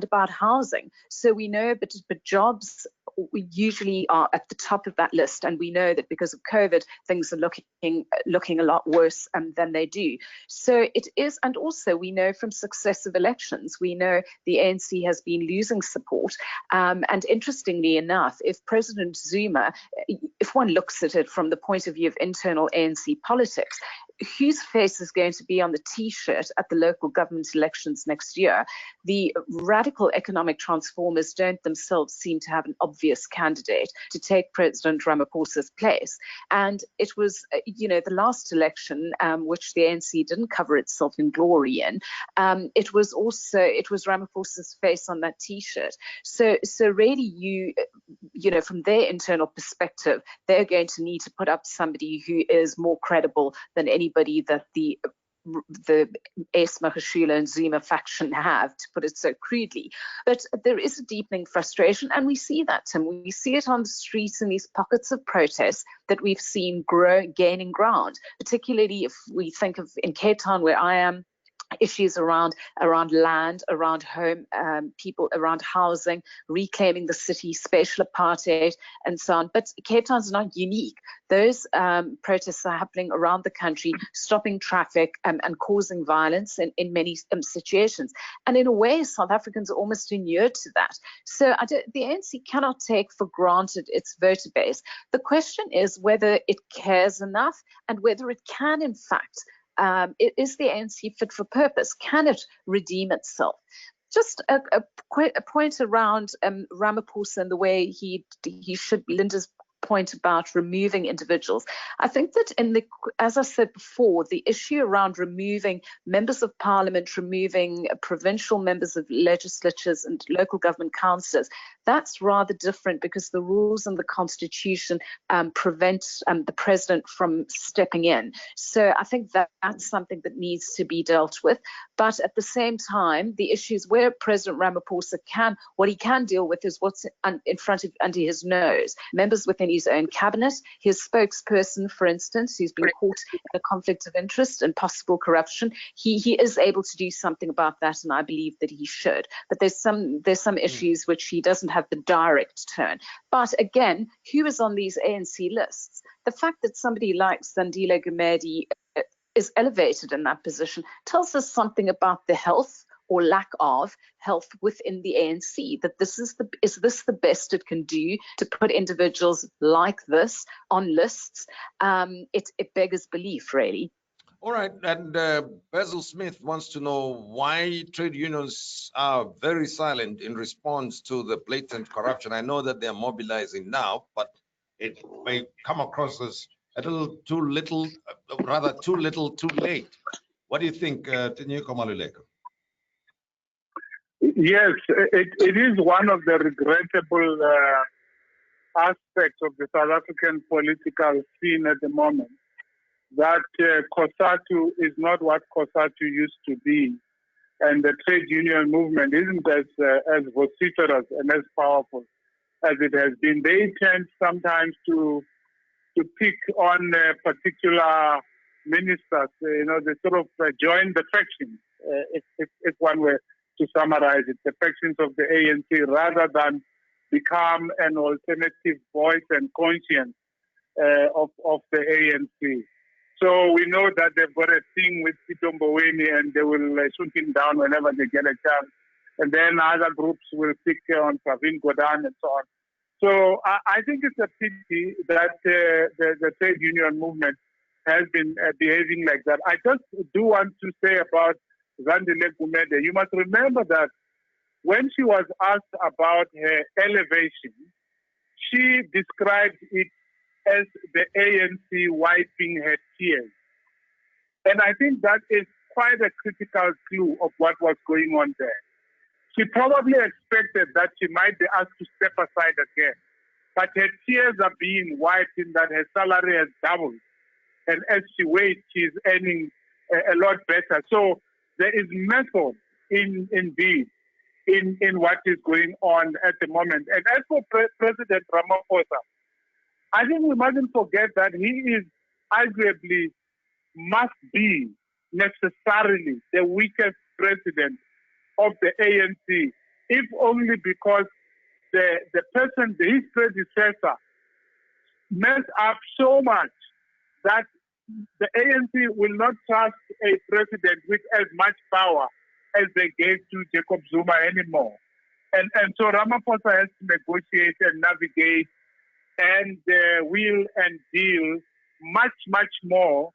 about housing. So we know, but jobs usually are at the top of that list, and we know that because of COVID, things are looking a lot worse than they do. So it is, and also we know from successive elections, we know the ANC has been losing support. And interestingly enough, if President Zuma, if one looks at it from the point of view of internal ANC politics, whose face is going to be on the T-shirt at the local government elections next year. The radical economic transformers don't themselves seem to have an obvious candidate to take President Ramaphosa's place. And it was, the last election, which the ANC didn't cover itself in glory in, it was Ramaphosa's face on that T-shirt. So really, from their internal perspective, they're going to need to put up somebody who is more credible than anybody that the Ace Magashule and Zuma faction have, to put it so crudely. But there is a deepening frustration, and we see that, Tim. We see it on the streets in these pockets of protest that we've seen gaining ground, particularly if we think of in Cape Town, where I am, issues around land, around home, people, around housing, reclaiming the city, spatial apartheid, and so on. But Cape Town's not unique. Those protests are happening around the country, stopping traffic and causing violence in many situations. And in a way, South Africans are almost inured to that. So the ANC cannot take for granted its voter base. The question is whether it cares enough and whether it can, in fact, is the ANC fit for purpose? Can it redeem itself? Just a point around Ramaphosa and the way he should be. Linda's point about removing individuals. I think that as I said before, the issue around removing members of parliament, removing provincial members of legislatures and local government councillors, that's rather different because the rules and the constitution prevent the president from stepping in. So I think that's something that needs to be dealt with. But at the same time, the issues where President Ramaphosa what he can deal with is what's in front of, under his nose. Members within his own cabinet, his spokesperson, for instance, who's been caught in a conflict of interest and possible corruption, he is able to do something about that, and I believe that he should. But there's some issues which he doesn't have the direct turn. But again, who is on these ANC lists? The fact that somebody like Zandile Gumede is elevated in that position tells us something about the health or lack of health within the ANC, that is this the best it can do to put individuals like this on lists? It beggars belief, really. All right, and Basil Smith wants to know why trade unions are very silent in response to the blatant corruption. I know that they're mobilizing now, but it may come across as a little too little, rather too little, too late. What do you think, Tinyiko Maluleke? Yes, it is one of the regrettable aspects of the South African political scene at the moment, that COSATU is not what COSATU used to be, and the trade union movement isn't as vociferous and as powerful as it has been. They tend sometimes to pick on particular ministers, they sort of join the factions, if one were to summarize it, the factions of the ANC, rather than become an alternative voice and conscience of the ANC. So we know that they've got a thing with Sito Mboweni, and they will shoot him down whenever they get a chance. And then other groups will pick on Pravin Gordhan and so on. So I think it's a pity that the trade union movement has been behaving like that. I just do want to say about Zandile Gumede, you must remember that when she was asked about her elevation, she described it as the ANC wiping her tears. And I think that is quite a critical clue of what was going on there. She probably expected that she might be asked to step aside again, but her tears are being wiped in that her salary has doubled. And as she waits, she's earning a lot better. So there is method indeed in what is going on at the moment. And as for President Ramaphosa, I think we mustn't forget that he is arguably must be necessarily the weakest president of the ANC, if only because the person, his predecessor, messed up so much that the ANC will not trust a president with as much power as they gave to Jacob Zuma anymore. And so Ramaphosa has to negotiate and navigate and wheel and deal much, much more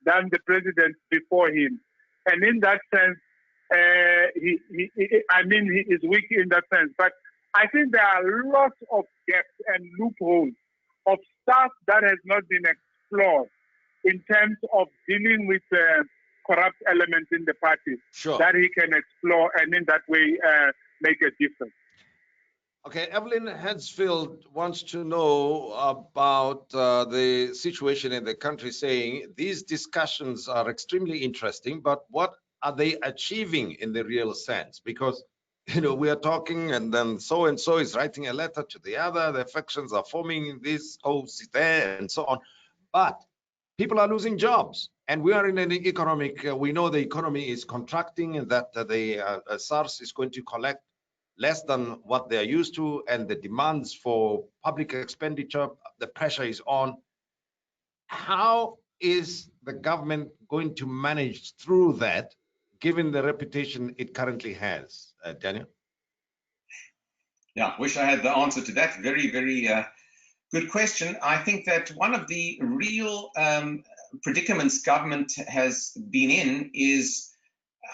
than the president before him. And in that sense, he is weak in that sense. But I think there are lots of gaps and loopholes of stuff that has not been explored in terms of dealing with corrupt elements in the party that he can explore and in that way make a difference. Okay, Evelyn Hansfield wants to know about the situation in the country, saying these discussions are extremely interesting, but what are they achieving in the real sense? Because, you know, we are talking and then so-and-so is writing a letter to the other, the factions are forming this, there, and so on. But people are losing jobs, and we are in an economic, we know the economy is contracting and that the SARS is going to collect less than what they are used to, and the demands for public expenditure, the pressure is on. How is the government going to manage through that, given the reputation it currently has? Daniel? Yeah, wish I had the answer to that. Very, very good question. I think that one of the real predicaments government has been in is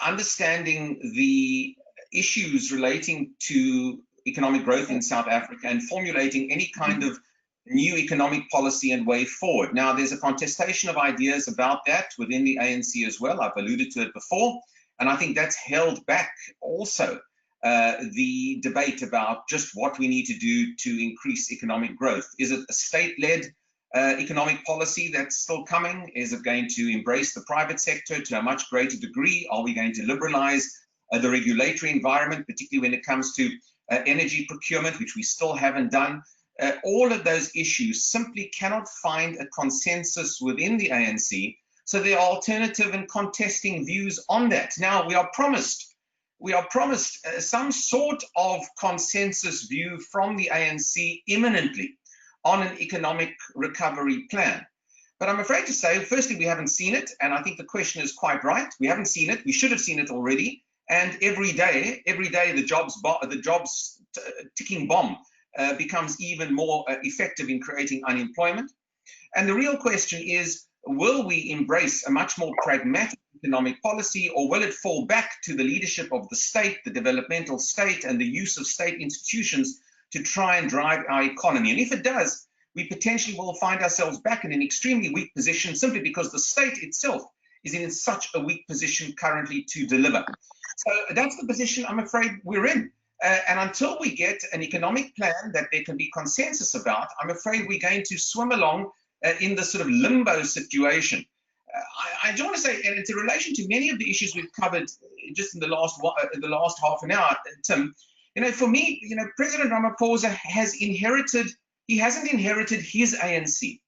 understanding the issues relating to economic growth in South Africa and formulating any kind of new economic policy and way forward. Now, there's a contestation of ideas about that within the ANC as well. I've alluded to it before, and I think that's held back also the debate about just what we need to do to increase economic growth. Is it a state-led economic policy that's still coming? Is it going to embrace the private sector to a much greater degree? Are we going to liberalize the regulatory environment, particularly when it comes to energy procurement, which we still haven't done? All of those issues simply cannot find a consensus within the ANC. So there are alternative and contesting views on that. Now, we are promised some sort of consensus view from the ANC imminently on an economic recovery plan. But I'm afraid to say, firstly, we haven't seen it, and I think the question is quite right. We haven't seen it. We should have seen it already. And every day, the jobs ticking bomb becomes even more effective in creating unemployment. And the real question is, will we embrace a much more pragmatic economic policy, or will it fall back to the leadership of the state, the developmental state, and the use of state institutions to try and drive our economy? And if it does, we potentially will find ourselves back in an extremely weak position, simply because the state itself is in such a weak position currently to deliver. So that's the position I'm afraid we're in. And until we get an economic plan that there can be consensus about, I'm afraid we're going to swim along in this sort of limbo situation. I do want to say, and it's in relation to many of the issues we've covered just in the last half an hour, Tim, you know, for me, you know, President Ramaphosa hasn't inherited his ANC.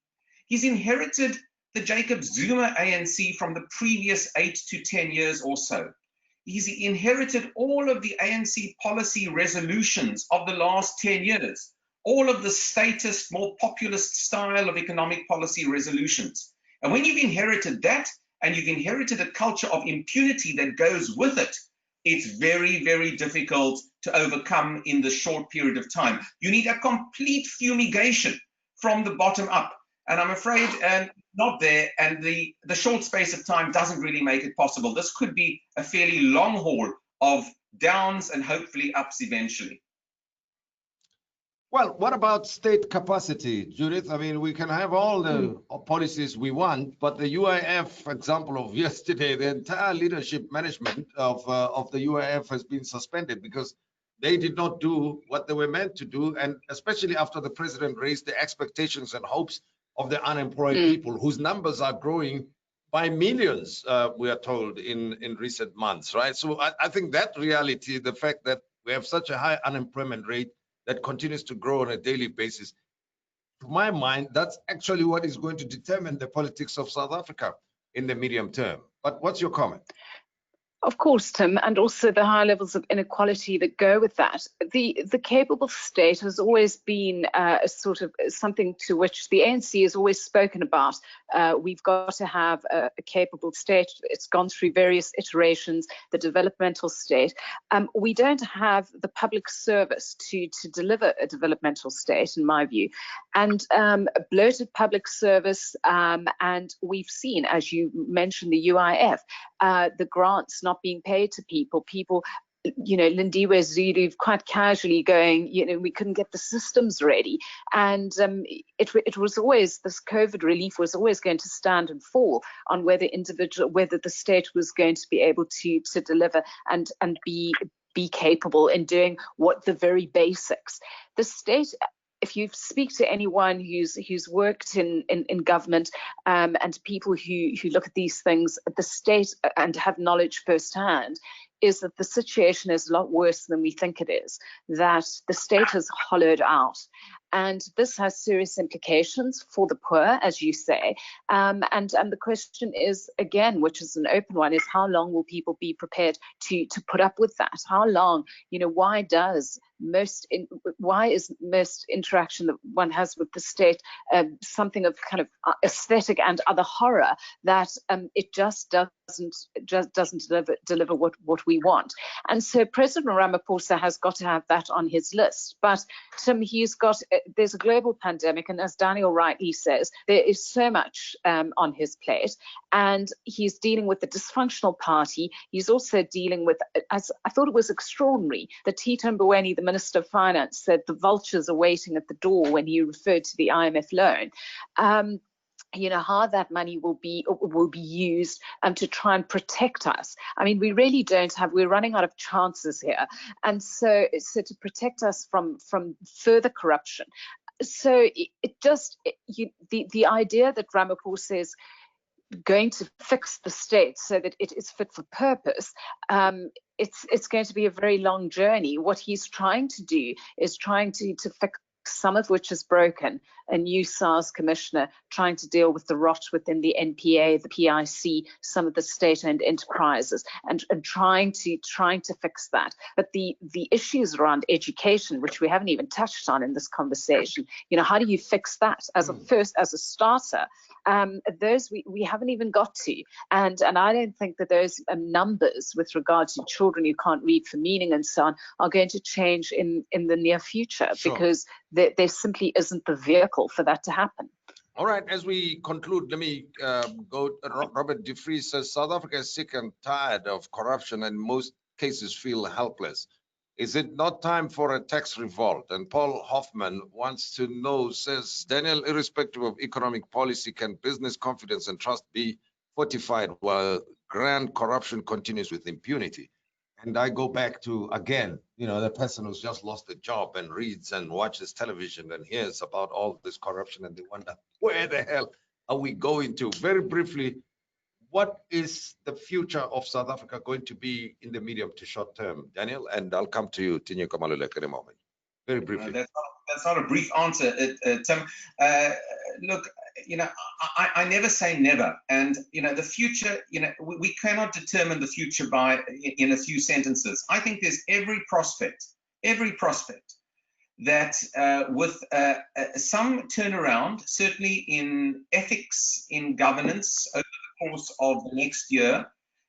He's inherited the Jacob Zuma ANC from the previous 8 to 10 years or so. He's inherited all of the ANC policy resolutions of the last 10 years, all of the statist, more populist style of economic policy resolutions. And when you've inherited that, and you've inherited a culture of impunity that goes with it, it's very, very difficult to overcome in the short period of time. You need a complete fumigation from the bottom up. And I'm afraid not there, and the short space of time doesn't really make it possible. This could be a fairly long haul of downs and hopefully ups eventually. Well, what about state capacity, Judith? I mean, we can have all the policies we want, but the UIF example of yesterday, the entire leadership management of the UIF has been suspended because they did not do what they were meant to do, and especially after the president raised the expectations and hopes of the unemployed people, whose numbers are growing by millions, we are told, in recent months, right? So I think that reality, the fact that we have such a high unemployment rate that continues to grow on a daily basis, to my mind, that's actually what is going to determine the politics of South Africa in the medium term. But what's your comment? Of course, Tim, and also the high levels of inequality that go with that. The capable state has always been a sort of something to which the ANC has always spoken about. We've got to have a capable state. It's gone through various iterations, the developmental state. We don't have the public service to deliver a developmental state, in my view. And a bloated public service, and we've seen, as you mentioned, the UIF, the grants not being paid to people, Lindiwe Zulu quite casually going, we couldn't get the systems ready. And it was always, this COVID relief was always going to stand and fall on whether the state was going to be able to deliver and be capable in doing what the very basics. The state, if you speak to anyone who's worked in government and people who look at these things at the state and have knowledge firsthand, is that the situation is a lot worse than we think it is, that the state has hollowed out. And this has serious implications for the poor, as you say. And the question is, again, which is an open one, is how long will people be prepared to put up with that? How long? Why is most interaction that one has with the state something of kind of aesthetic and other horror, that it just doesn't deliver what we want? And so President Ramaphosa has got to have that on his list. But Tim, there's a global pandemic, and as Daniel rightly says, there is so much on his plate, and he's dealing with the dysfunctional party. He's also dealing with, as I thought it was extraordinary, that Tito Mboweni, the Minister of Finance, said the vultures are waiting at the door when he referred to the IMF loan. How that money will be used to try and protect us. I mean, we really we're running out of chances here. And so to protect us from further corruption. So the idea that Ramaphosa is going to fix the state so that it is fit for purpose, it's going to be a very long journey. What he's trying to do is trying to fix some of which is broken. A new SARS commissioner trying to deal with the rot within the NPA, the PIC, some of the state-owned enterprises, and trying to fix that. But the issues around education, which we haven't even touched on in this conversation, how do you fix that as a starter? Those we haven't even got to, and I don't think that those numbers with regard to children who can't read for meaning and so on are going to change in the near future. Sure. Because there simply isn't the vehicle for that to happen. All right, as we conclude, let me go. Robert DeVries says South Africa is sick and tired of corruption and in most cases feel helpless. Is it not time for a tax revolt? And Paul Hoffman wants to know, says, Daniel, irrespective of economic policy, can business confidence and trust be fortified while grand corruption continues with impunity? And I go back to, again, the person who's just lost a job and reads and watches television and hears about all this corruption, and they wonder, where the hell are we going to? Very briefly, what is the future of South Africa going to be in the medium to short term, Daniel? And I'll come to you, Tinyiko Maluleke, in a moment. Very briefly. That's not a brief answer, Tim. Look, I never say never, and the future. We cannot determine the future in a few sentences. I think there's every prospect that with some turnaround, certainly in ethics, in governance over the course of the next year,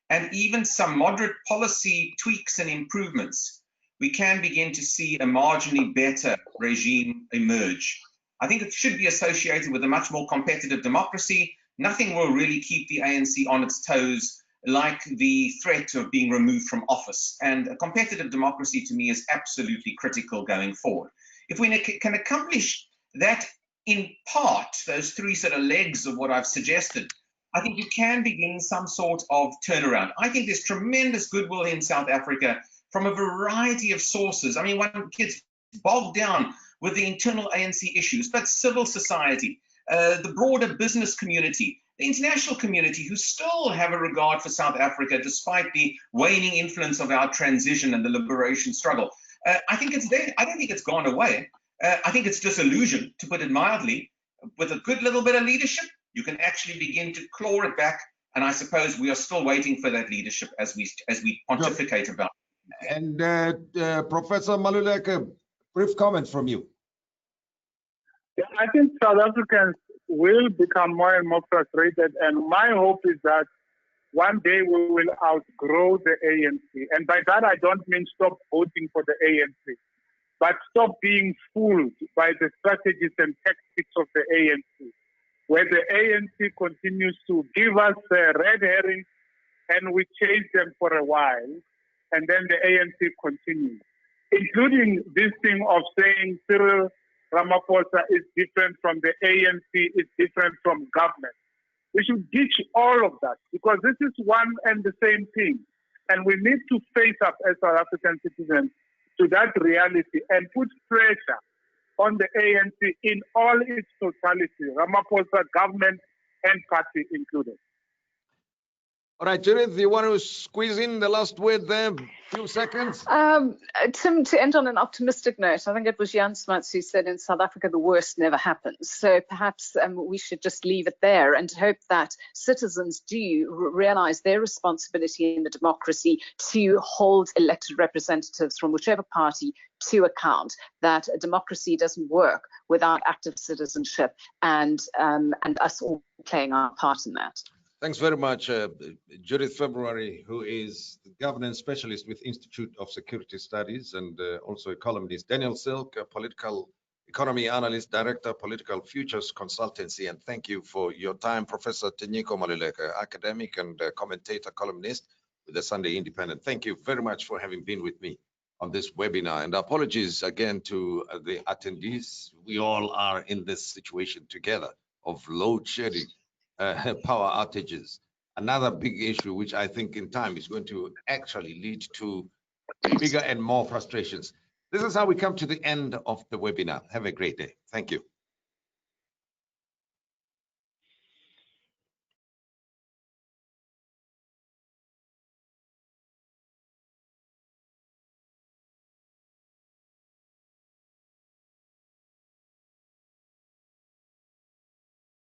and even some moderate policy tweaks and improvements, we can begin to see a marginally better regime emerge. I think it should be associated with a much more competitive democracy. Nothing will really keep the ANC on its toes like the threat of being removed from office. And a competitive democracy, to me, is absolutely critical going forward. If we can accomplish that in part, those three sort of legs of what I've suggested, I think you can begin some sort of turnaround. I think there's tremendous goodwill in South Africa from a variety of sources. I mean, one gets bogged down with the internal ANC issues, but civil society, the broader business community, the international community, who still have a regard for South Africa despite the waning influence of our transition and the liberation struggle. I think it's there. I don't think it's gone away. I think it's disillusioned, to put it mildly. With a good little bit of leadership, you can actually begin to claw it back And I suppose we are still waiting for that leadership as we pontificate about it. And Professor Maluleke, brief comment from you. Yeah, I think South Africans will become more and more frustrated, and my hope is that one day we will outgrow the ANC. And by that, I don't mean stop voting for the ANC, but stop being fooled by the strategies and tactics of the ANC, where the ANC continues to give us red herrings and we chase them for a while, and then the ANC continues, including this thing of saying Cyril Ramaphosa is different from the ANC, is different from government. We should ditch all of that because this is one and the same thing. And we need to face up as South African citizens to that reality and put pressure on the ANC in all its totality, Ramaphosa, government, and party included. All right, Judith, you want to squeeze in the last word there? Few seconds. Tim, to end on an optimistic note, I think it was Jan Smuts who said in South Africa the worst never happens. So perhaps we should just leave it there and hope that citizens do realize their responsibility in the democracy to hold elected representatives from whichever party to account, that a democracy doesn't work without active citizenship and us all playing our part in that. Thanks very much, Judith February, who is the governance specialist with Institute of Security Studies and also a columnist. Daniel Silke, a political economy analyst, director, political futures consultancy. And thank you for your time, Professor Tinyiko Maluleke, academic and commentator, columnist with the Sunday Independent. Thank you very much for having been with me on this webinar. And apologies again to the attendees. We all are in this situation together of load shedding. Power outages, another big issue, which I think in time is going to actually lead to bigger and more frustrations. This is how we come to the end of the webinar. Have a great day. Thank you.